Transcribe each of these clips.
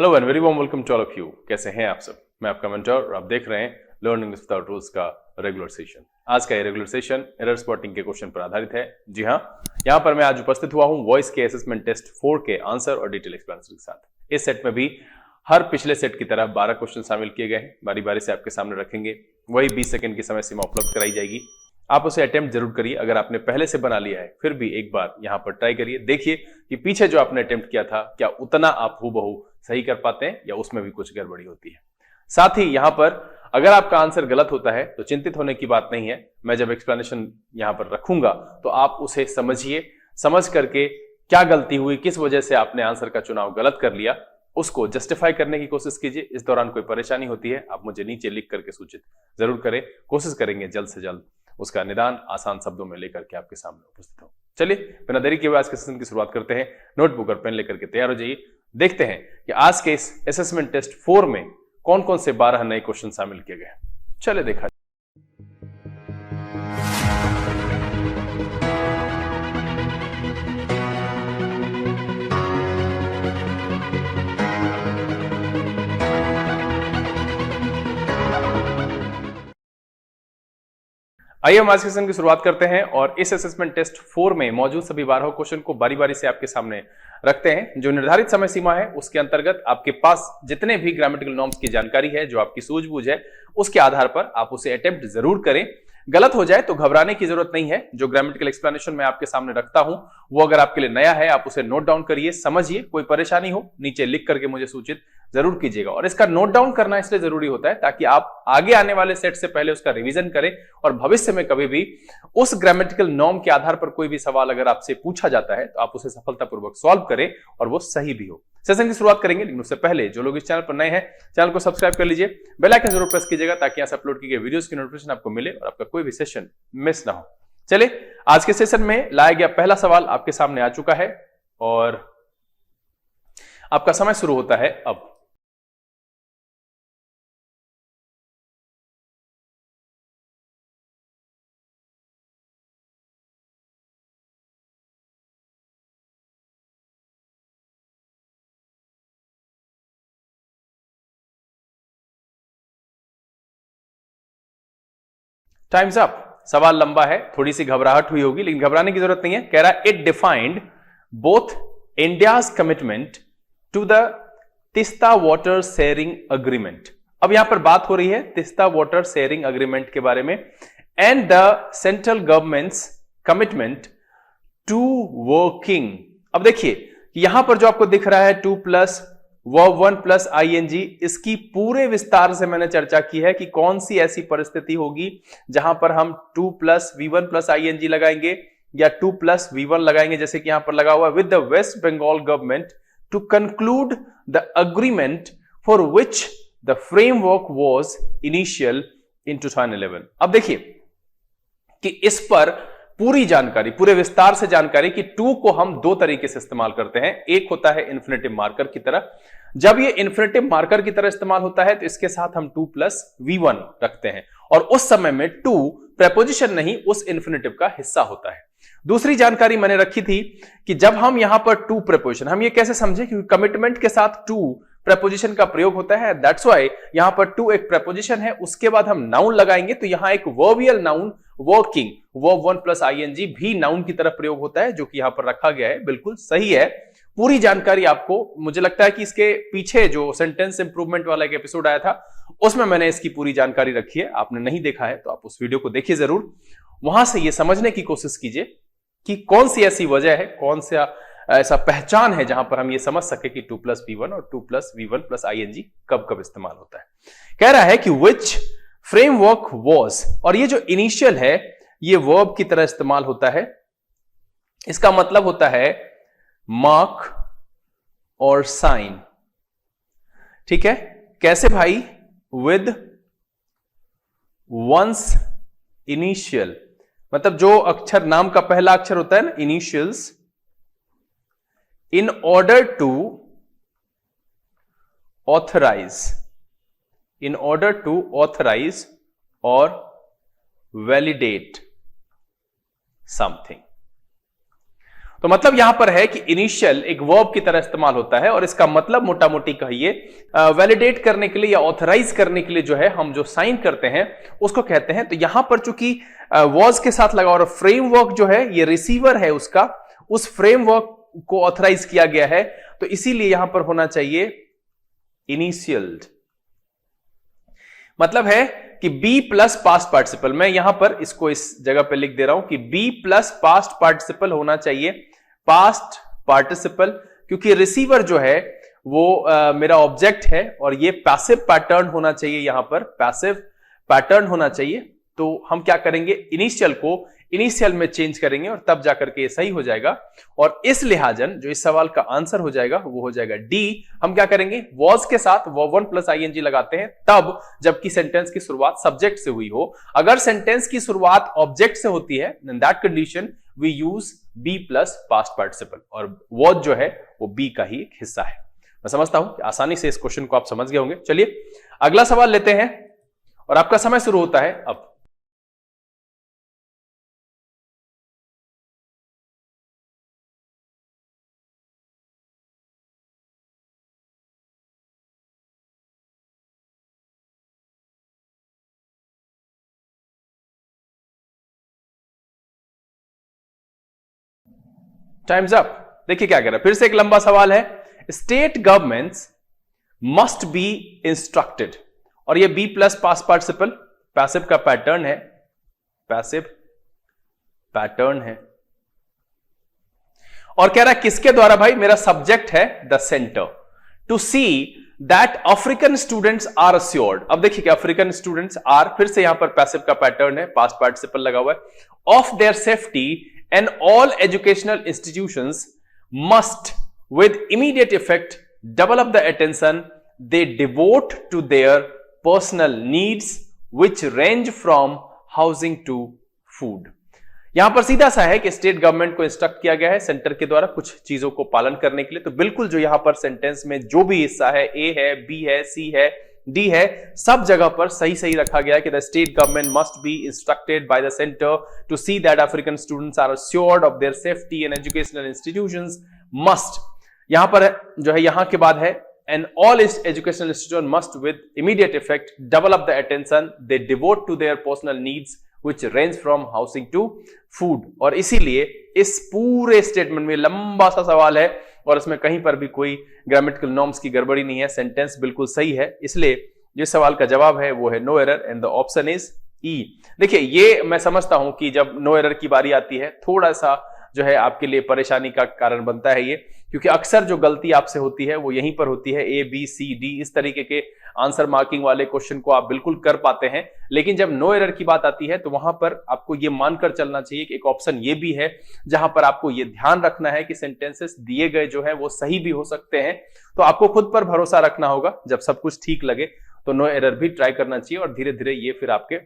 Hello and very warm welcome to all of you. कैसे हैं आप सब? मैं आपका मेंटर और आप देख रहे हैं लर्निंग विदाउट रूल्स का रेगुलर सेशन। आज का ये रेगुलर सेशन एरर स्पॉटिंग के क्वेश्चन पर आधारित है। जी हाँ, यहाँ पर मैं आज उपस्थित हुआ हूँ वॉइस के असेसमेंट टेस्ट 4 के आंसर और डिटेल एक्सप्लेनेशन के साथ। इस सेट में भी हर पिछले सेट की तरह 12 क्वेश्चन शामिल किए गए हैं। बारी बारी से आपके सामने रखेंगे, वही 20 सेकंड की समय सीमा उपलब्ध कराई जाएगी। आप उसे अटेम्प्ट जरूर करिए। अगर आपने पहले से बना लिया है फिर भी एक बार यहां पर ट्राई करिए, देखिए कि पीछे जो आपने अटेम्प्ट किया था क्या उतना आप हूबहू सही कर पाते हैं या उसमें भी कुछ गड़बड़ी होती है। साथ ही यहां पर अगर आपका आंसर गलत होता है तो चिंतित होने की बात नहीं है। मैं जब एक्सप्लेनेशन यहां पर रखूंगा तो आप उसे समझिए, समझ करके क्या गलती हुई, किस वजह से आपने आंसर का चुनाव गलत कर लिया, उसको जस्टिफाई करने की कोशिश कीजिए। इस दौरान कोई परेशानी होती है आप मुझे नीचे लिख करके सूचित जरूर करें। कोशिश करेंगे जल्द से जल्द उसका निदान आसान शब्दों में लेकर के आपके सामने उपस्थित हो। चलिए बिना देरी के आज के सेशन की शुरुआत करते हैं। नोटबुक और पेन लेकर के तैयार हो जाइए। देखते हैं कि आज के इस असेसमेंट टेस्ट 4 में कौन कौन से 12 नए क्वेश्चन शामिल किए गए। चलिए देखा। आइए हम आज के सेशन की शुरुआत करते हैं और इस असेसमेंट टेस्ट 4 में मौजूद सभी 12 क्वेश्चन को बारी बारी से आपके सामने रखते हैं। जो निर्धारित समय सीमा है उसके अंतर्गत आपके पास जितने भी ग्रामेटिकल नॉर्म्स की जानकारी है, जो आपकी सूझबूझ है, उसके आधार पर आप उसे अटेम्प्ट जरूर करें। गलत हो जाए तो घबराने की जरूरत नहीं है। जो ग्रामेटिकल एक्सप्लेनेशन मैं आपके सामने रखता हूं वो अगर आपके लिए नया है आप उसे नोट डाउन करिए, समझिए। कोई परेशानी हो नीचे लिख करके मुझे सूचित जरूर कीजिएगा। और इसका नोट डाउन करना इसलिए जरूरी होता है ताकि आप आगे आने वाले सेट से पहले उसका रिवीजन करें और भविष्य में कभी भी उस ग्रामेटिकल नॉर्म के आधार पर कोई भी सवाल अगर आपसे पूछा जाता है तो आप उसे सफलतापूर्वक सॉल्व करें और वो सही भी हो। सेशन की शुरुआत करेंगे, लेकिन उससे पहले जो लोग इस चैनल पर नए हैं चैनल को सब्सक्राइब कर लीजिए, बेल आइकन जरूर प्रेस कीजिएगा ताकि यहाँ से अपलोड की गई वीडियोस की नोटिफिकेशन आपको मिले और आपका कोई भी सेशन मिस ना हो। चलिए आज के सेशन में लाया गया पहला सवाल आपके सामने आ चुका है और आपका समय शुरू होता है अब। Time's up. सवाल लंबा है, थोड़ी सी घबराहट हुई होगी, लेकिन घबराने की जरूरत नहीं है। कह रहा है it defined both India's commitment to the Teesta water sharing agreement. अब यहां पर बात हो रही है तीस्ता वाटर शेयरिंग अग्रीमेंट के बारे में। And the central government's commitment to working. अब देखिए यहां पर जो आपको दिख रहा है 2 प्लस वर्ब 1 प्लस आईएनजी, इसकी पूरे विस्तार से मैंने चर्चा की है कि कौन सी ऐसी परिस्थिति होगी जहां पर हम 2 प्लस V1 प्लस आईएनजी लगाएंगे या 2 प्लस V1 लगाएंगे, जैसे कि यहां पर लगा हुआ with the West Bengal government to conclude the agreement for which the framework was initial in 2011। अब देखिए कि इस पर पूरी जानकारी, पूरे विस्तार से जानकारी कि टू को हम दो तरीके से इस्तेमाल करते हैं। एक होता है इन्फिनेटिव मार्कर की तरह। जब ये इन्फिनेटिव मार्कर की तरह इस्तेमाल होता है तो इसके साथ हम 2 प्लस V1 रखते हैं और उस समय में 2 प्रेपोजिशन नहीं उस इन्फिनेटिव का हिस्सा होता है। दूसरी जानकारी मैंने रखी थी कि जब हम यहां पर 2 प्रेपोजिशन, हम ये कैसे समझे, क्योंकि कमिटमेंट के साथ 2 प्रेपोजिशन का प्रयोग होता है, दैट्स व्हाई यहां पर 2 एक प्रेपोजिशन है, उसके बाद हम नाउन लगाएंगे तो यहां एक verbal noun working verb 1 plus ING भी नाउन की तरफ प्रयोग होता है, जो कि यहां पर रखा गया है। बिल्कुल सही है। पूरी जानकारी आपको, मुझे लगता है कि इसके पीछे जो सेंटेंस इंप्रूवमेंट वाला एक एपिसोड आया था उसमें मैंने इसकी पूरी जानकारी रखी है। आपने नहीं देखा है तो आप उस वीडियो को देखिए जरूर। वहां से ये समझने की कोशिश कीजिए कि कौन सी ऐसी वजह है, कौन सा ऐसा पहचान है जहां पर हम ये समझ सके कि 2 प्लस V1 और 2 प्लस V1 प्लस आईएनजी कब कब इस्तेमाल होता है। कह रहा है कि विच फ्रेमवर्क वॉज, और ये जो इनिशियल है ये वर्ब की तरह इस्तेमाल होता है। इसका मतलब होता है मार्क और साइन। ठीक है, कैसे भाई? विद वंस इनिशियल, मतलब जो अक्षर, नाम का पहला अक्षर होता है ना, initials, in order to authorize or validate something। तो मतलब यहां पर है कि इनिशियल एक वर्ब की तरह इस्तेमाल होता है और इसका मतलब मोटा मोटी कहिए वैलिडेट करने के लिए या ऑथराइज करने के लिए जो है हम जो साइन करते हैं उसको कहते हैं। तो यहां पर चूंकि वॉज के साथ लगा और फ्रेमवर्क जो है ये रिसीवर है उसका, उस फ्रेमवर्क को ऑथराइज किया गया है, तो इसीलिए यहां पर होना चाहिए इनिशियल्ड। मतलब है कि बी प्लस पास्ट पार्टिसिपल, मैं यहां पर इसको इस जगह पे लिख दे रहा हूं कि बी प्लस पास्ट पार्टिसिपल होना चाहिए, पास्ट पार्टिसिपल, क्योंकि रिसीवर जो है वो मेरा ऑब्जेक्ट है और ये पैसिव पैटर्न होना चाहिए, यहां पर पैसिव पैटर्न होना चाहिए। तो हम क्या करेंगे, इनिशियल को इनिशियल में चेंज करेंगे और तब जाकर के ये सही हो जाएगा। और इस लिहाजन जो इस सवाल का आंसर हो जाएगा वो हो जाएगा डी। हम क्या करेंगे, वॉज के साथ वर्ब वन प्लस आईएनजी लगाते हैं तब जबकि सेंटेंस की शुरुआत सब्जेक्ट से हुई हो। अगर सेंटेंस की शुरुआत ऑब्जेक्ट से होती है in that condition we use be plus past participle और वॉज जो है वो बी का ही एक हिस्सा है। मैं समझता हूं कि आसानी से इस क्वेश्चन को आप समझ गए होंगे। चलिए अगला सवाल लेते हैं और आपका समय शुरू होता है अब। Time's up. देखिए क्या कह रहा है, फिर से एक लंबा सवाल है। State governments must be instructed, और ये be plus past participle passive का पैटर्न है, पैसिव पैटर्न है। और कह रहा है किसके द्वारा भाई, मेरा सब्जेक्ट है the centre, to see that African students are assured. अब देखिए कि अफ्रीकन स्टूडेंट्स आर, फिर से यहां पर पैसिव का पैटर्न है, पास्ट पार्टिसिपल लगा हुआ है, of their safety and all educational institutions must with immediate effect develop the attention they devote to their personal needs which range from housing to food। यहां पर सीधा सा है कि स्टेट गवर्नमेंट को इंस्ट्रक्ट किया गया है सेंटर के द्वारा कुछ चीजों को पालन करने के लिए। तो बिल्कुल जो यहां पर सेंटेंस में जो भी हिस्सा है, ए है, बी है, सी है, डी है, सब जगह पर सही सही रखा गया है कि the state government must be instructed by the centre to see that African students are assured of their safety and educational institutions must, यहां पर जो है यहां के बाद है and all educational institution must with immediate effect develop the attention they devote to their personal needs which range from housing to food। और इसीलिए इस पूरे स्टेटमेंट में लंबा सा सवाल है और इसमें कहीं पर भी कोई ग्रामेटिकल नॉर्म्स की गड़बड़ी नहीं है, सेंटेंस बिल्कुल सही है, इसलिए जो सवाल का जवाब है वो है no error and the option is E. देखिए ये मैं समझता हूं कि जब नो एरर की बारी आती है थोड़ा सा जो है आपके लिए परेशानी का कारण बनता है ये, क्योंकि अक्सर जो गलती आपसे होती है वो यहीं पर होती है, ए बी सी डी इस तरीके के आंसर मार्किंग वाले क्वेश्चन को आप बिल्कुल कर पाते हैं, लेकिन जब नो एरर की बात आती है तो वहां पर आपको ये मानकर चलना चाहिए कि एक ऑप्शन ये भी है जहां पर आपको ये ध्यान रखना है कि सेंटेंसेस दिए गए जो है वो सही भी हो सकते हैं। तो आपको खुद पर भरोसा रखना होगा, जब सब कुछ ठीक लगे तो नो एरर भी ट्राई करना चाहिए और धीरे धीरे ये फिर आपके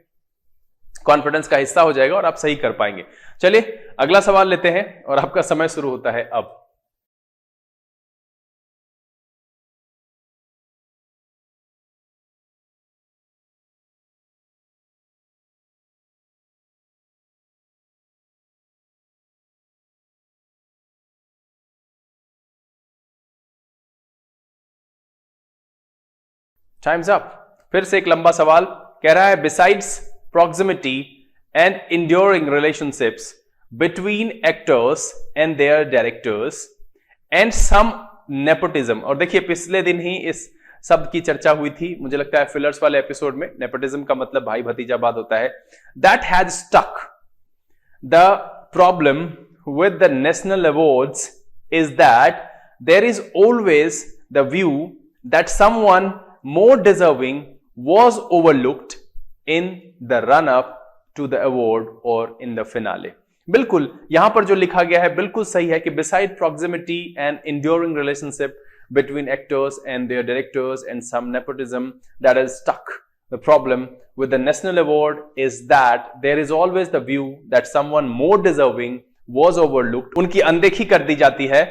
कॉन्फिडेंस का हिस्सा हो जाएगा और आप सही कर पाएंगे। चलिए अगला सवाल लेते हैं और आपका समय शुरू होता है अब। Time's up. फिर से एक लंबा सवाल कह रहा है besides proximity and enduring relationships between actors and their directors and some nepotism। और देखिए पिछले दिन ही इस शब्द की चर्चा हुई थी, मुझे लगता है फिलर्स वाले एपिसोड में। नेपोटिज्म का मतलब भाई भतीजावाद होता है। that has stuck the problem with the national awards is that there is always the view that someone more deserving was overlooked in the run up to the award or in the finale। बिल्कुल यहां पर जो लिखा गया है बिल्कुल सही है कि beside proximity and enduring relationship between actors and their directors and some nepotism that is stuck the problem with the national award is that there is always the view that someone more deserving was overlooked। उनकी अनदेखी कर दी जाती है।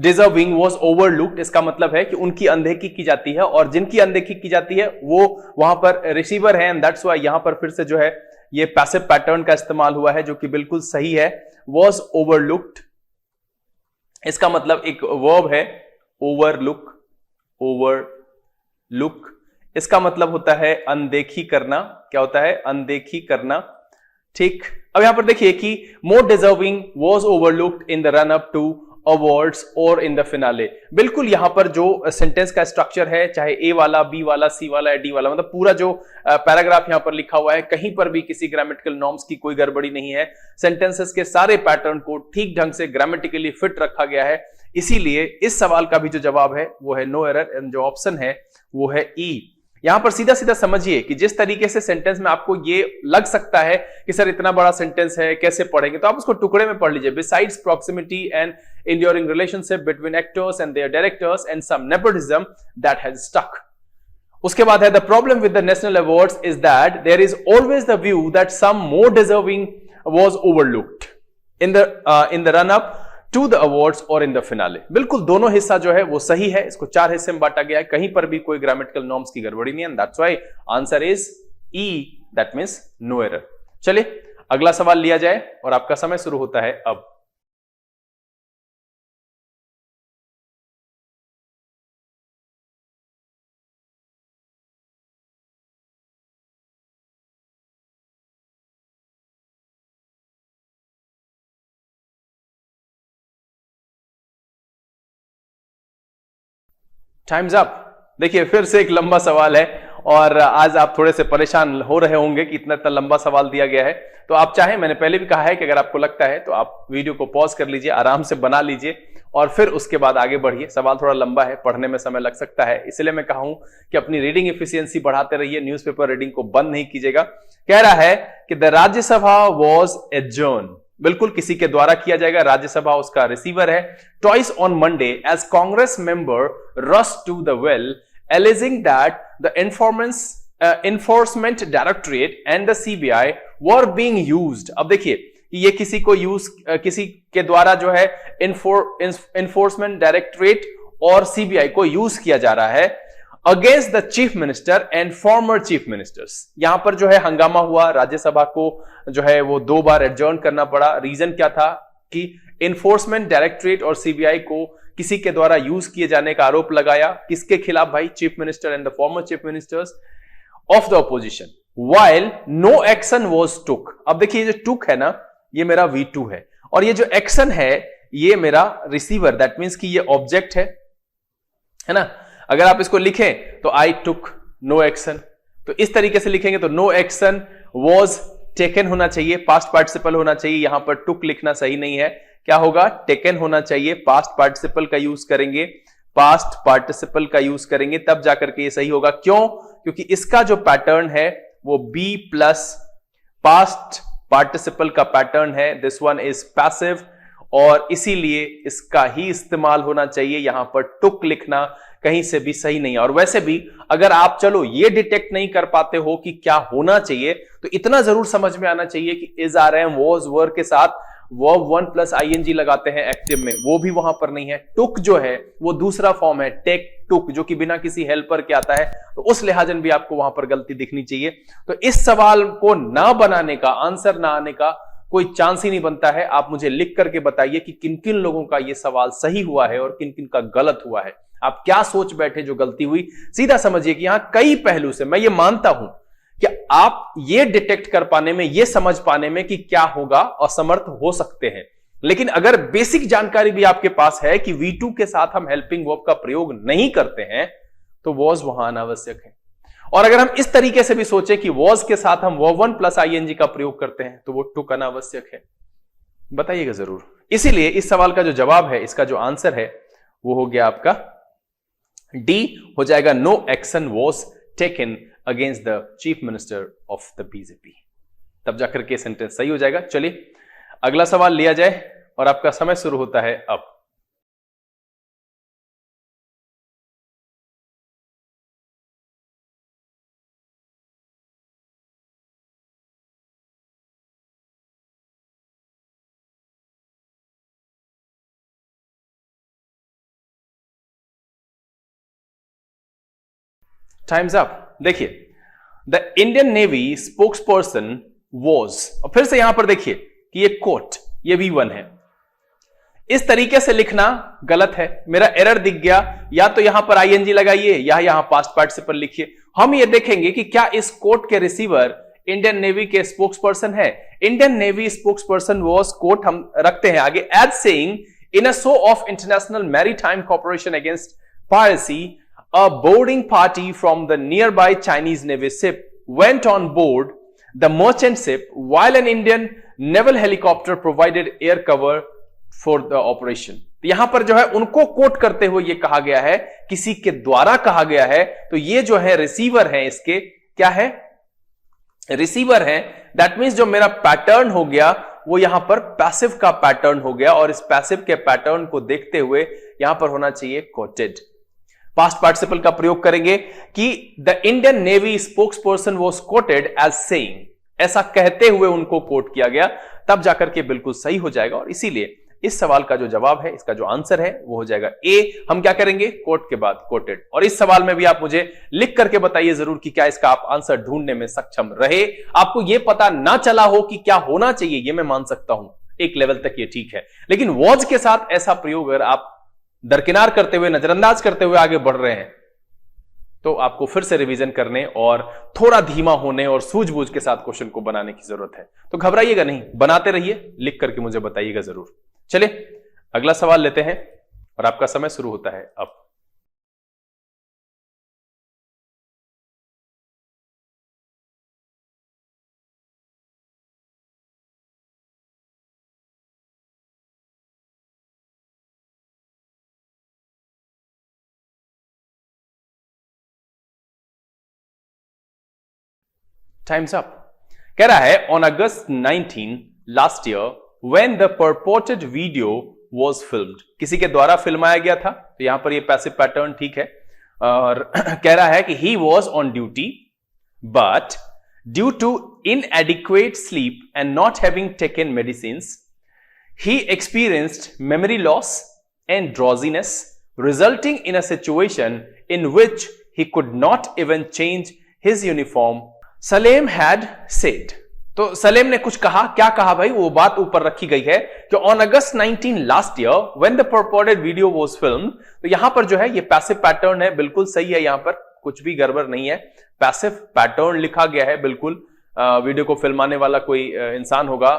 Deserving was overlooked, इसका मतलब है कि उनकी अनदेखी की जाती है और जिनकी अनदेखी की जाती है वो वहां पर रिसीवर है एंड दैट्स व्हाई यहां पर फिर से जो है ये पैसिव पैटर्न का इस्तेमाल हुआ है जो कि बिल्कुल सही है। वॉज ओवरलुक्ड इसका मतलब एक वर्ब है ओवरलुक, ओवरलुक, इसका मतलब होता है अनदेखी करना। क्या होता है? अनदेखी करना। ठीक, अब यहां पर देखिए कि more deserving was overlooked in the run up to awards और इन द फिनाले। बिल्कुल यहां पर जो सेंटेंस का स्ट्रक्चर है, चाहे ए वाला, बी वाला, सी वाला या डी वाला, मतलब पूरा जो पैराग्राफ यहां पर लिखा हुआ है, कहीं पर भी किसी ग्रामेटिकल नॉर्म्स की कोई गड़बड़ी नहीं है। सेंटेंसेस के सारे पैटर्न को ठीक ढंग से ग्रामेटिकली फिट रखा गया है। इसीलिए इस सवाल का भी जो जवाब है वो है नो एरर, एंड जो ऑप्शन है वो है ई। यहां पर सीधा सीधा समझिए कि जिस तरीके से सेंटेंस में आपको ये लग सकता है कि सर इतना बड़ा सेंटेंस है कैसे पढ़ेंगे, तो आप उसको टुकड़े में पढ़ लीजिए। Besides proximity and enduring relationship between actors and their directors and some nepotism that has stuck. उसके बाद है the problem with the national awards is that there is always the view that some more deserving was overlooked in the run up to the awards or in the finale. बिल्कुल दोनों हिस्सा जो है वो सही है, इसको 4 हिस्से में बांटा गया है, कहीं पर भी कोई ग्रामेटिकल नॉर्म्स की गड़बड़ी नहीं है, and that's why answer is E, that means no error. चलिए अगला सवाल लिया जाए और आपका समय शुरू होता है अब। Time's up. देखिए फिर से एक लंबा सवाल है और आज आप थोड़े से परेशान हो रहे होंगे कि इतना इतना लंबा सवाल दिया गया है। तो आप चाहें, मैंने पहले भी कहा है कि अगर आपको लगता है तो आप वीडियो को पॉज कर लीजिए, आराम से बना लीजिए और फिर उसके बाद आगे बढ़िए। सवाल थोड़ा लंबा है, पढ़ने में समय लग सकता है, इसलिए मैं कहूं कि अपनी रीडिंग एफिशिएंसी बढ़ाते रहिए, न्यूज़पेपर रीडिंग को बंद नहीं कीजिएगा। कह रहा है कि द राज्यसभा वॉज एडजर्न, बिल्कुल किसी के द्वारा किया जाएगा, राज्यसभा उसका रिसीवर है। Twice on Monday as Congress member rush to the well alleging that the enforcement directorate and the CBI were being used। अब देखिए ये किसी को किसी के द्वारा जो है enforcement directorate और CBI को यूज किया जा रहा है against the chief minister and farmer chief ministers. यहां पर जो है हंगामा हुआ, राज्यसभा को जो है वो 2 बार एडजर्न करना पड़ा। रीजन क्या था कि एनफोर्समेंट डायरेक्टरेट और सीबीआई को किसी के द्वारा यूज किए जाने का आरोप लगाया। किसके खिलाफ भाई? Chief minister and the former chief ministers of the opposition, while no action was took. अब देखिए ये जो टुक है ना, ये मेरा V2 है और ये जो एक्शन है ये मेरा रिसीवर, दैट मींस कि ये ऑब्जेक्ट है ना। अगर आप इसको लिखें तो आई टुक नो एक्शन, तो इस तरीके से लिखेंगे तो नो एक्शन वाज टेकन होना चाहिए, पास्ट पार्टिसिपल होना चाहिए, यहां पर टुक लिखना सही नहीं है। क्या होगा? टेकन होना चाहिए, पास्ट पार्टिसिपल का यूज करेंगे, पास्ट पार्टिसिपल का यूज करेंगे तब जाकर के ये सही होगा। क्यों? क्योंकि इसका जो पैटर्न है वो बी प्लस पास्ट पार्टिसिपल का पैटर्न है, दिस वन इज पैसिव, और इसीलिए इसका ही इस्तेमाल होना चाहिए। यहां पर टुक लिखना कहीं से भी सही नहीं है। और वैसे भी अगर आप चलो ये डिटेक्ट नहीं कर पाते हो कि क्या होना चाहिए, तो इतना जरूर समझ में आना चाहिए कि is are am was were के साथ वर्ब 1 प्लस आईएनजी लगाते हैं एक्टिव में, वो भी वहां पर नहीं है। टुक जो है वो दूसरा फॉर्म है, टेक टुक, जो कि बिना किसी हेल्पर के आता है, तो उस लिहाजन भी आपको वहां पर गलती दिखनी चाहिए। तो इस सवाल को ना बनाने का, आंसर ना आने का कोई चांस ही नहीं बनता है। आप मुझे लिख करके बताइए कि किन किन लोगों का यह सवाल सही हुआ है और किन किन का गलत हुआ है। आप क्या सोच बैठे जो गलती हुई? सीधा समझिए कि यहां कई पहलू से, मैं ये मानता हूं कि आप ये डिटेक्ट कर पाने में, ये समझ पाने में कि क्या होगा असमर्थ हो सकते हैं, लेकिन अगर बेसिक जानकारी भी आपके पास है कि V2 के साथ हम हेल्पिंग वर्ब का प्रयोग नहीं करते हैं तो वॉज वहां अनावश्यक है। और अगर हम इस तरीके से भी सोचे कि वॉज के साथ हम वर्ब 1 प्लस आईएनजी का प्रयोग करते हैं तो वो टुक अनावश्यक है। बताइएगा जरूर। इसीलिए इस सवाल का जो जवाब है, इसका जो आंसर है वो हो गया आपका डी, हो जाएगा no action was taken against the chief minister of the BJP. तब जाकर के सेंटेंस सही हो जाएगा। चलिए अगला सवाल लिया जाए और आपका समय शुरू होता है अब। Time's up. देखिए the Indian navy spokesperson was, और फिर से यहां पर देखिए कि ये कोट, ये V1 है। इस तरीके से लिखना गलत है, मेरा एरर दिख गया, या तो यहां पर आईएनजी लगाइए या यहां पास्ट पार्टिसिपल लिखिए। हम ये देखेंगे कि क्या इस कोट के रिसीवर इंडियन नेवी के स्पोक्स पर्सन है। Indian navy spokesperson was, quote हम रखते हैं आगे, as saying in a show of international maritime corporation against piracy, a boarding party from the nearby Chinese Navy ship went on board the merchant ship while an Indian naval helicopter provided air cover for the operation। तो यहां पर जो है उनको coat करते हुए ये कहा गया है, किसी के द्वारा कहा गया है, तो ये जो है रिसीवर है, इसके क्या है, रिसीवर है। दैट मीन्स जो मेरा पैटर्न हो गया वो यहां पर पैसिव का पैटर्न हो गया, और इस पैसिव के पैटर्न को देखते हुए यहां पर होना चाहिए कोटेड। पास्ट पार्टिसिपल का प्रयोग करेंगे कि the Indian navy spokesperson was quoted as saying, ऐसा कहते हुए उनको कोट किया गया, तब जाकर के बिल्कुल सही हो जाएगा। और इसीलिए इस सवाल का जो जवाब है, इसका जो आंसर है वो हो जाएगा ए। हम क्या करेंगे, कोट के बाद कोटेड। और इस सवाल में भी आप मुझे लिख करके बताइए जरूर कि क्या इसका आप आंसर ढूंढने में सक्षम रहे। आपको यह पता ना चला हो कि क्या होना चाहिए, यह मैं मान सकता हूं, एक लेवल तक ये ठीक है, लेकिन वॉज के साथ ऐसा प्रयोग अगर आप दरकिनार करते हुए, नजरअंदाज करते हुए आगे बढ़ रहे हैं, तो आपको फिर से रिवीजन करने और थोड़ा धीमा होने और सूझबूझ के साथ क्वेश्चन को बनाने की जरूरत है। तो घबराइएगा नहीं, बनाते रहिए, लिख करके मुझे बताइएगा जरूर। चलिए अगला सवाल लेते हैं और आपका समय शुरू होता है अब। Time's up. कह रहा है on August 19 last year when the purported video was filmed, किसी के द्वारा फिल्माया गया था, तो यहां पर ये पैसिव पैटर्न ठीक है। और कह रहा है कि he was on duty but due to inadequate sleep and not having taken medicines he experienced memory loss and drowsiness resulting in a situation in which he could not even change his uniform, Salem had said। तो सलेम ने कुछ कहा, क्या कहा भाई, वो बात ऊपर रखी गई है कि on August 19 last year when the purported video was filmed, तो यहां पर जो है ये पैसिव पैटर्न है, बिल्कुल सही है, यहां पर कुछ भी गड़बड़ नहीं है, पैसिव पैटर्न लिखा गया है बिल्कुल। वीडियो को फिल्माने वाला कोई इंसान होगा,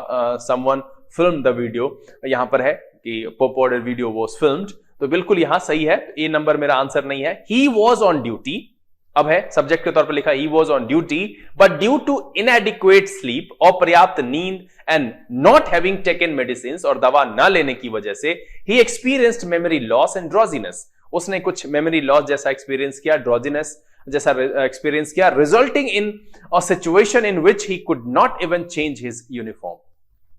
समवन फिल्म द वीडियो, यहां पर है कि purported वीडियो वाज फिल्म्ड, तो बिल्कुल यहां सही है। ए नंबर मेरा आंसर नहीं है। ही वाज ऑन ड्यूटी, अब है सब्जेक्ट के तौर पर लिखा he was on duty but due to inadequate sleep, अपर्याप्त नींद, and not having taken medicine, और दवा ना लेने की वजह से he experienced memory loss and drowsiness, उसने कुछ मेमोरी लॉस जैसा एक्सपीरियंस किया, ड्रॉजीनेस जैसा एक्सपीरियंस किया, resulting in a situation in which he could not even change his uniform,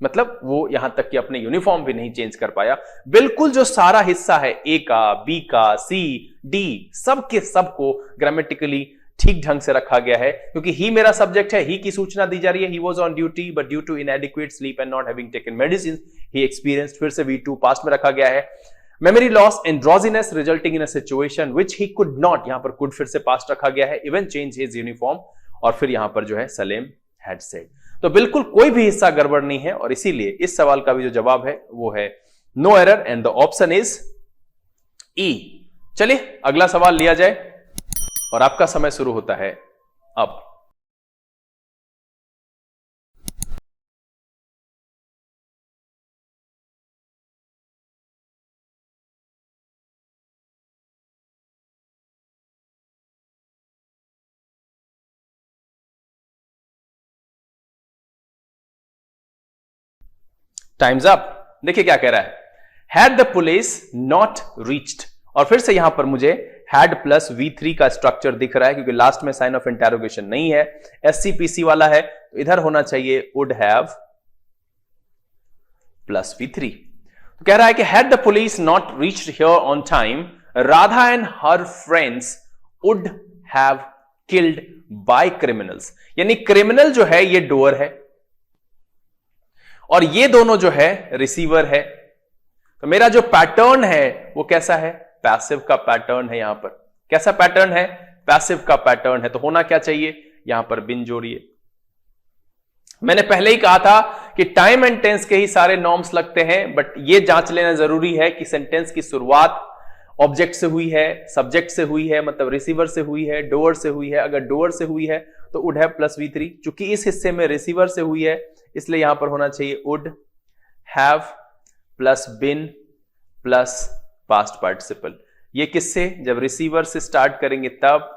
मतलब वो यहां तक कि अपने यूनिफॉर्म भी नहीं चेंज कर पाया। बिल्कुल जो सारा हिस्सा है ए का, बी का, सी, डी, सब के सब को ग्रामेटिकली ठीक ढंग से रखा गया है, क्योंकि ही मेरा सब्जेक्ट है, ही की सूचना दी जा रही है। He was on duty but due to inadequate sleep and not having taken medicine he experienced, फिर से V2 पास्ट में रखा गया है। Memory loss and drowsiness resulting in a situation which he could not, यहां पर कुड फिर से पास्ट रखा गया है, इवन चेंज हिज यूनिफॉर्म, और फिर यहां पर जो है सलेम हैड सेड। तो बिल्कुल कोई भी हिस्सा गड़बड़ नहीं है, और इसीलिए इस सवाल का भी जो जवाब है वो है no error and the option is E. चलिए अगला सवाल लिया जाए और आपका समय शुरू होता है अब। Time's up. देखिए क्या कह रहा है, had the police not reached, और फिर से यहां पर मुझे हैड प्लस V3 का स्ट्रक्चर दिख रहा है, क्योंकि लास्ट में साइन ऑफ इंटेरोगेशन नहीं है, SCPC वाला है, तो इधर होना चाहिए वुड हैव प्लस V3। तो कह रहा है कि had the police not reached here on time, Radha and her friends would have killed by criminals, यानी क्रिमिनल जो है ये डोअर है और ये दोनों जो है रिसीवर है। तो मेरा जो पैटर्न है वो कैसा है, पैसिव का पैटर्न है। यहां पर कैसा पैटर्न है, पैसिव का पैटर्न है, तो होना क्या चाहिए, यहां पर बिन जोड़िए, मैंने पहले ही कहा था कि टाइम एंड टेंस के ही सारे नॉर्म्स लगते हैं, बट ये जांच लेना जरूरी है कि सेंटेंस की शुरुआत ऑब्जेक्ट से हुई है, सब्जेक्ट से हुई है, मतलब रिसीवर से हुई है, डोअर से हुई है। अगर डोअर से हुई है तो वुड हैव प्लस V3। चूंकि इस हिस्से में रिसीवर से हुई है इसलिए यहां पर होना चाहिए would have plus been plus past participle. ये किससे? जब रिसीवर से स्टार्ट करेंगे तब,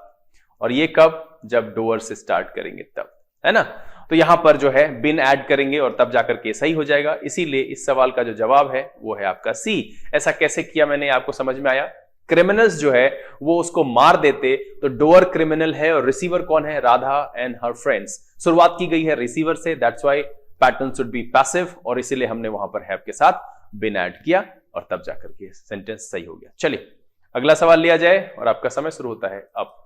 और ये कब? जब डोअर से स्टार्ट करेंगे तब, है ना। तो यहां पर जो है बिन ऐड करेंगे और तब जाकर के सही हो जाएगा। इसीलिए इस सवाल का जो जवाब है वो है आपका सी। ऐसा कैसे किया मैंने, आपको समझ में आया? क्रिमिनल्स जो है वो उसको मार देते, तो डोअर क्रिमिनल है और रिसीवर कौन है? Radha and her friends. शुरुआत की गई है रिसीवर से, that's why pattern should be passive, और इसीलिए हमने वहां पर हैव के साथ बिन ऐड किया और तब जाकर के सेंटेंस सही हो गया। चलिए अगला सवाल लिया जाए और आपका समय शुरू होता है अब।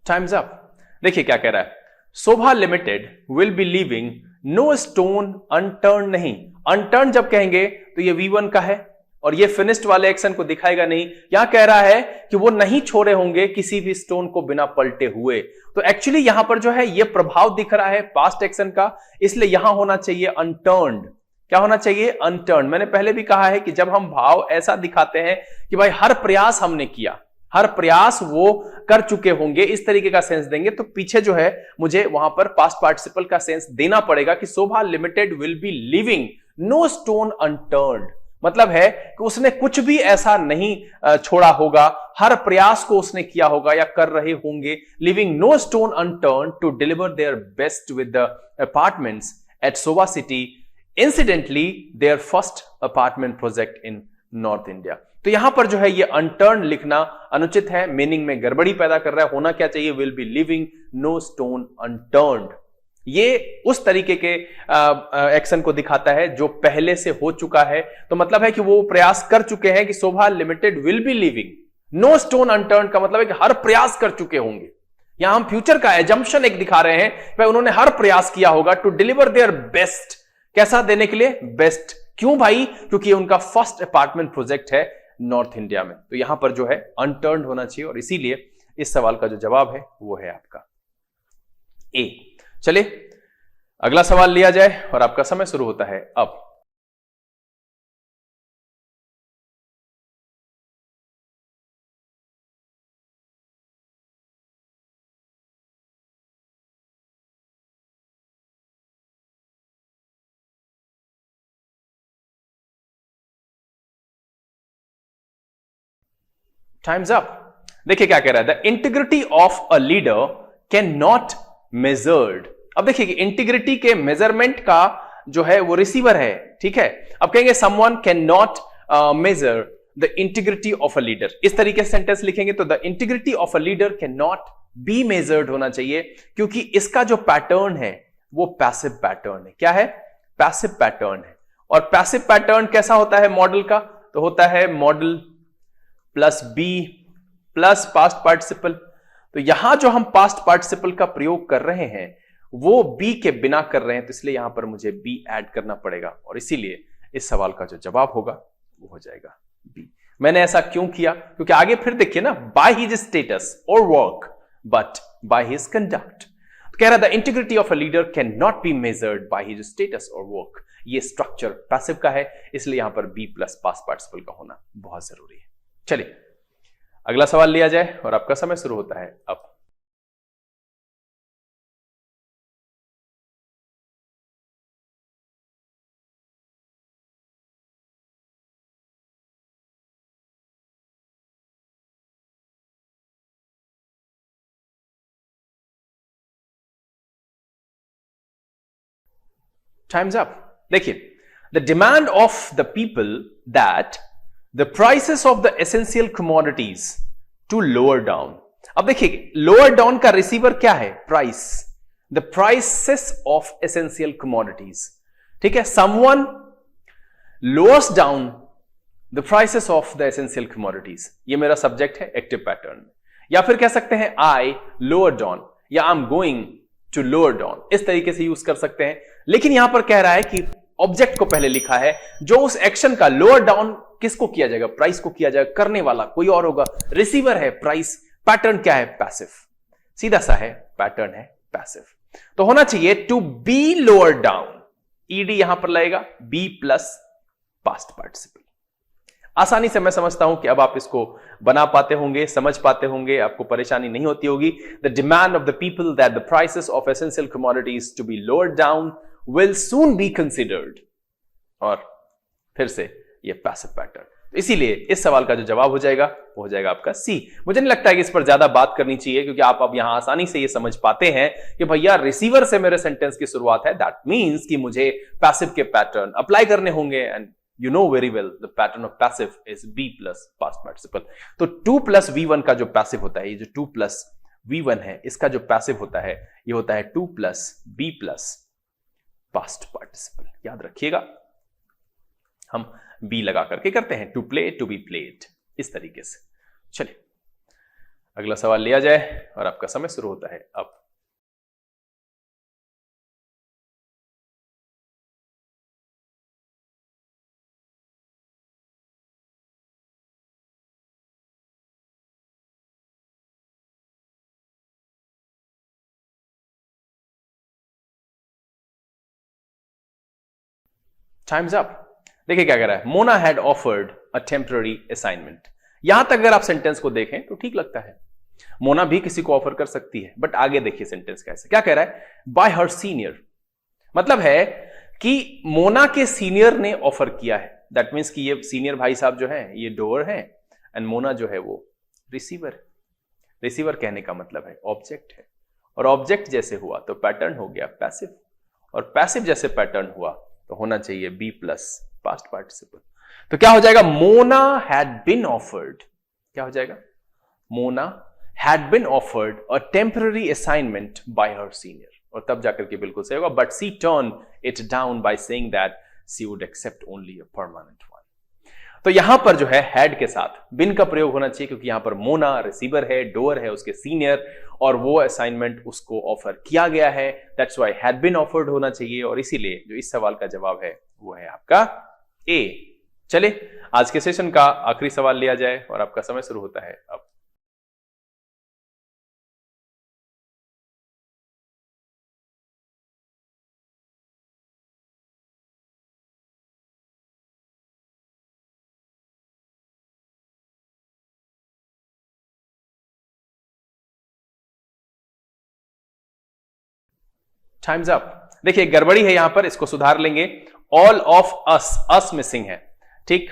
Time's up. देखिए क्या कह रहा है, Sobha limited will be leaving no stone unturn. नहीं, अनटर्न जब कहेंगे तो ये V1 का है और ये फिनिश्ड वाले एक्शन को दिखाएगा नहीं। यहां कह रहा है कि वो नहीं छोड़े होंगे किसी भी स्टोन को बिना पलटे हुए। तो एक्चुअली यहां पर जो है ये प्रभाव दिख रहा है पास्ट एक्शन का, इसलिए यहां होना चाहिए अनटर्न्ड। क्या होना चाहिए? अनटर्न्ड। मैंने पहले भी कहा है कि जब हम भाव ऐसा दिखाते हैं कि भाई हर प्रयास हमने किया, हर प्रयास वो कर चुके होंगे, इस तरीके का सेंस देंगे, तो पीछे जो है मुझे वहां पर पास्ट पार्टिसिपल का सेंस देना पड़ेगा कि Sobha limited will be leaving no stone unturned. मतलब है कि उसने कुछ भी ऐसा नहीं छोड़ा होगा, हर प्रयास को उसने किया होगा या कर रहे होंगे। Leaving no stone unturned to deliver their best with the apartments at Sobha city, incidentally their first apartment project in North India. तो यहां पर जो है ये अनटर्न लिखना अनुचित है, मीनिंग में गड़बड़ी पैदा कर रहा है। होना क्या चाहिए? Will be leaving no stone unturned. ये उस तरीके के एक्शन को दिखाता है जो पहले से हो चुका है। तो मतलब है कि वो प्रयास कर चुके हैं कि Sobha limited will be leaving no stone unturned का मतलब है कि हर प्रयास कर चुके होंगे। यहां हम फ्यूचर का एजम्पशन एक दिखा रहे हैं, भाई उन्होंने हर प्रयास किया होगा टू डिलीवर देयर बेस्ट। कैसा देने के लिए? बेस्ट। क्यों भाई? क्योंकि उनका फर्स्ट अपार्टमेंट प्रोजेक्ट है नॉर्थ इंडिया में। तो यहां पर जो है अनटर्न्ड होना चाहिए और इसीलिए इस सवाल का जो जवाब है वो है आपका ए। चलिए अगला सवाल लिया जाए और आपका समय शुरू होता है अब। Time's up. देखिए क्या कह रहा है, the integrity of a leader can not measured. अब देखिए कि इंटीग्रिटी के मेजरमेंट का जो है वो रिसीवर है, ठीक है। अब कहेंगे someone can not measure the integrity of a leader, इस तरीके से सेंटेंस लिखेंगे तो the integrity of a leader can not be measured होना चाहिए, क्योंकि इसका जो पैटर्न है वो पैसिव पैटर्न है। क्या है? पैसिव पैटर्न है। और पैसिव पैटर्न कैसा होता है मॉडल का? तो होता है modal plus be plus past participle. तो यहां जो हम पास्ट पार्टिसिपल का प्रयोग कर रहे हैं वो बी के बिना कर रहे हैं, तो इसलिए यहां पर मुझे बी ऐड करना पड़ेगा और इसीलिए इस सवाल का जो जवाब होगा वो हो जाएगा बी। मैंने ऐसा क्यों किया? क्योंकि आगे फिर देखिए ना, बाय हिज स्टेटस और work but by his conduct. तो कह रहा the integrity of a leader can not be measured by his status और वर्क। ये स्ट्रक्चर पैसिव का है, इसलिए यहां पर बी प्लस पास्ट पार्टिसिपल का होना बहुत जरूरी है। चलिए अगला सवाल लिया जाए और आपका समय शुरू होता है अब। Time's up. देखिए, the demand of the people that the prices of the essential commodities to lower down. अब देखिए लोअर डाउन का रिसीवर क्या है? Price. The prices of essential commodities, ठीक है। Someone lowers down the prices of the essential commodities, ये मेरा subject है एक्टिव पैटर्न। या फिर कह सकते हैं आई लोअर डाउन या I am going to lower down, इस तरीके से यूज कर सकते हैं। लेकिन यहां पर कह रहा है कि ऑब्जेक्ट को पहले लिखा है, जो उस एक्शन का लोअर डाउन किसको किया जाएगा, प्राइस को किया जाएगा, करने वाला कोई और होगा, रिसीवर है प्राइस, पैटर्न क्या है, पैसिव, सीधा सा है, पैटर्न है पैसिव। तो होना चाहिए to be lower down, ED यहां पर लगेगा, बी प्लस पास्ट पार्टिसिपल। आसानी से मैं समझता हूं कि अब आप इसको बना पाते होंगे, समझ पाते होंगे, आपको परेशानी नहीं होती होगी। The demand of the people that the prices of essential commodities to be lower down will soon be considered, और फिर से ये पैसिव पैटर्न। तो इसीलिए इस सवाल का जो जवाब हो जाएगा वो हो जाएगा आपका सी। मुझे नहीं लगता है कि इस पर ज्यादा बात करनी चाहिए, क्योंकि आप अब यहां आसानी से ये समझ पाते हैं कि भैया रिसीवर से मेरे सेंटेंस की शुरुआत है, दैट मींस कि मुझे पैसिव के पैटर्न अप्लाई करने होंगे, and you know very well the pattern of passive is B plus past participle। तो 2 plus V1 का जो पैसिव होता है, ये जो 2 plus V1 है, इसका जो पैसिव होता है ये होता है 2 plus B plus past participle। याद रखिएगा, हम B लगा करके करते हैं, to play, to be played, इस तरीके से। चलिए अगला सवाल लिया जाए और आपका समय शुरू होता है अब। Time's up. देखिए क्या कह रहा है, Mona had offered a temporary assignment. यहां तक अगर आप सेंटेंस को देखें तो ठीक लगता है, मोना भी किसी को ऑफर कर सकती है, बट आगे देखिए सेंटेंस कैसे, क्या कह रहा है, बाय हर सीनियर, मतलब है कि मोना के सीनियर ने ऑफर किया है। दैट मीन्स कि ये सीनियर भाई साहब जो है ये डोअर है, एंड मोना जो है वो रिसीवर है। रिसीवर कहने का मतलब है ऑब्जेक्ट है, और ऑब्जेक्ट जैसे हुआ तो पैटर्न हो गया पैसिव, और पैसिव जैसे पैटर्न हुआ तो होना चाहिए बी प्लस पास्ट पार्टिसिपल। तो क्या हो जाएगा, मोना हैड बीन ऑफर्ड, क्या हो जाएगा, Mona had been offered a temporary assignment by her senior, और तब जाकर के बिल्कुल सही होगा, but she turn it down by saying that she would accept only a permanent one. तो यहां पर जो है हैड के साथ बिन का प्रयोग होना चाहिए, क्योंकि यहां पर मोना रिसीवर है, डोअर है उसके सीनियर, और वो असाइनमेंट उसको ऑफर किया गया है, that's why had been offered होना चाहिए, और इसीलिए जो इस सवाल का जवाब है वो है आपका ए। चले आज के सेशन का आखिरी सवाल लिया जाए और आपका समय शुरू होता है अब। Time's up. देखिए गड़बड़ी है यहां पर, इसको सुधार लेंगे, ऑल ऑफ अस मिसिंग है, ठीक।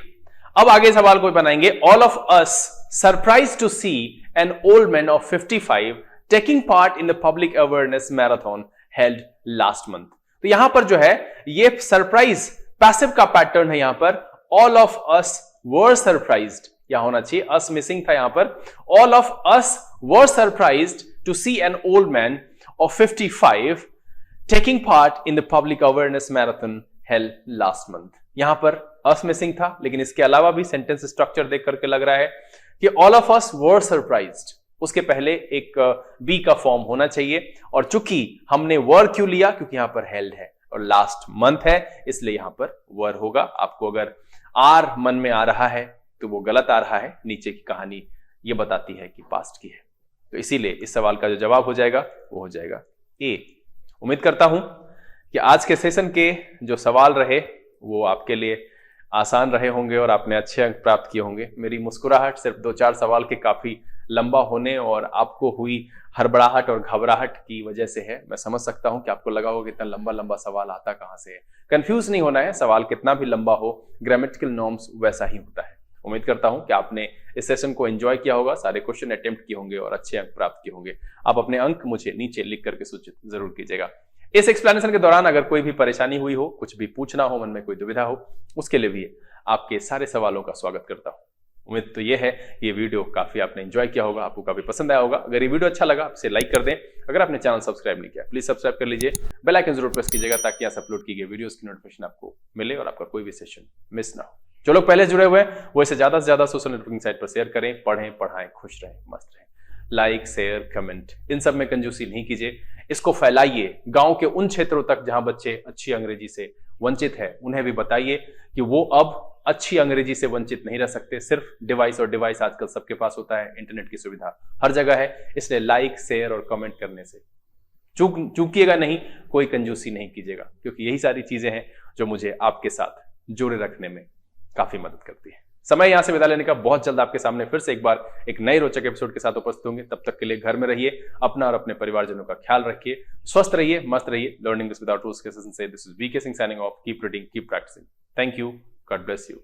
अब आगे सवाल को बनाएंगे, all of us surprise to see an old man of 55 taking part in the public awareness marathon held last month. तो यहां पर जो है ये सरप्राइज पैसिव का पैटर्न है, यहां पर all of us were surprised, यहां होना चाहिए अस मिसिंग था यहां पर, all of us were surprised to see an old man of 55 taking part in the public awareness marathon held last month. यहां पर अस मिसिंग था, लेकिन इसके अलावा भी सेंटेंस स्ट्रक्चर देख करके लग रहा है कि all of us were surprised, उसके पहले एक बी का फॉर्म होना चाहिए, और चूंकि हमने वर क्यों लिया, क्योंकि यहां पर हेल्ड है और लास्ट मंथ है, इसलिए यहां पर वर होगा। आपको अगर आर मन में आ रहा है तो वो गलत आ रहा है, नीचे की कहानी ये बताती है कि पास्ट की है। तो इसीलिए इस सवाल का जो जवाब हो जाएगा वो हो जाएगा ए। उम्मीद करता हूं कि आज के सेशन के जो सवाल रहे वो आपके लिए आसान रहे होंगे और आपने अच्छे अंक प्राप्त किए होंगे। मेरी मुस्कुराहट सिर्फ 2-4 सवाल के काफी लंबा होने और आपको हुई हड़बड़ाहट और घबराहट की वजह से है। मैं समझ सकता हूं कि आपको लगा होगा इतना लंबा लंबा सवाल आता कहां से है। कंफ्यूज नहीं होना है, सवाल कितना भी लंबा हो ग्रामेटिकल नॉर्म्स वैसा ही होता है। उम्मीद करता हूं कि आपने इस सेशन को एंजॉय किया होगा, सारे क्वेश्चन अटेम्प्ट किए होंगे और अच्छे अंक प्राप्त किए होंगे। आप अपने अंक मुझे नीचे लिख करके सूचित जरूर कीजिएगा। इस एक्सप्लेनेशन के दौरान अगर कोई भी परेशानी हुई हो, कुछ भी पूछना हो, मन में कोई दुविधा हो, उसके लिए भी आपके सारे सवालों का स्वागत करता हूं। उम्मीद तो ये है ये वीडियो काफी आपने एंजॉय किया होगा, आपको काफी पसंद आया होगा। अगर ये वीडियो अच्छा लगा इसे लाइक कर दें, अगर आपने चैनल सब्सक्राइब नहीं किया प्लीज सब्सक्राइब कर लीजिए, बेल आइकन जरूर प्रेस कीजिएगा ताकि यहाँ अपलोड की गई वीडियोस की नोटिफिकेशन आपको मिले और आपका कोई भी सेशन मिस ना हो। जो लोग पहले जुड़े हुए हैं वो इसे ज्यादा से ज्यादा सोशल नेटवर्किंग साइट पर शेयर करें, पढ़ें, पढ़ाएं, खुश रहें, मस्त रहें। लाइक, शेयर, कमेंट, इन सब में कंजूसी नहीं कीजिए। इसको फैलाइए गांव के उन क्षेत्रों तक जहां बच्चे अच्छी अंग्रेजी से वंचित है, उन्हें भी बताइए कि वो अब अच्छी अंग्रेजी से वंचित नहीं रह सकते। सिर्फ डिवाइस, और डिवाइस आजकल सबके पास होता है, इंटरनेट की सुविधा हर जगह है, इसलिए लाइक, शेयर और कमेंट करने से चूकिएगा नहीं, कोई कंजूसी नहीं कीजिएगा, क्योंकि यही सारी चीजें हैं जो मुझे आपके साथ जुड़े रखने में काफी मदद करती है। समय यहां से विदा लेने का, बहुत जल्द आपके सामने फिर से एक बार एक नए रोचक एपिसोड के साथ उपस्थित होंगे। तब तक के लिए घर में रहिए, अपना और अपने परिवारजनों का ख्याल रखिए, स्वस्थ रहिए, मस्त रहिए। लर्निंग दिस विदाउट रूल्स के सेशन से this is VK Singh signing off. Keep reading, keep practising. Thank you, God bless you.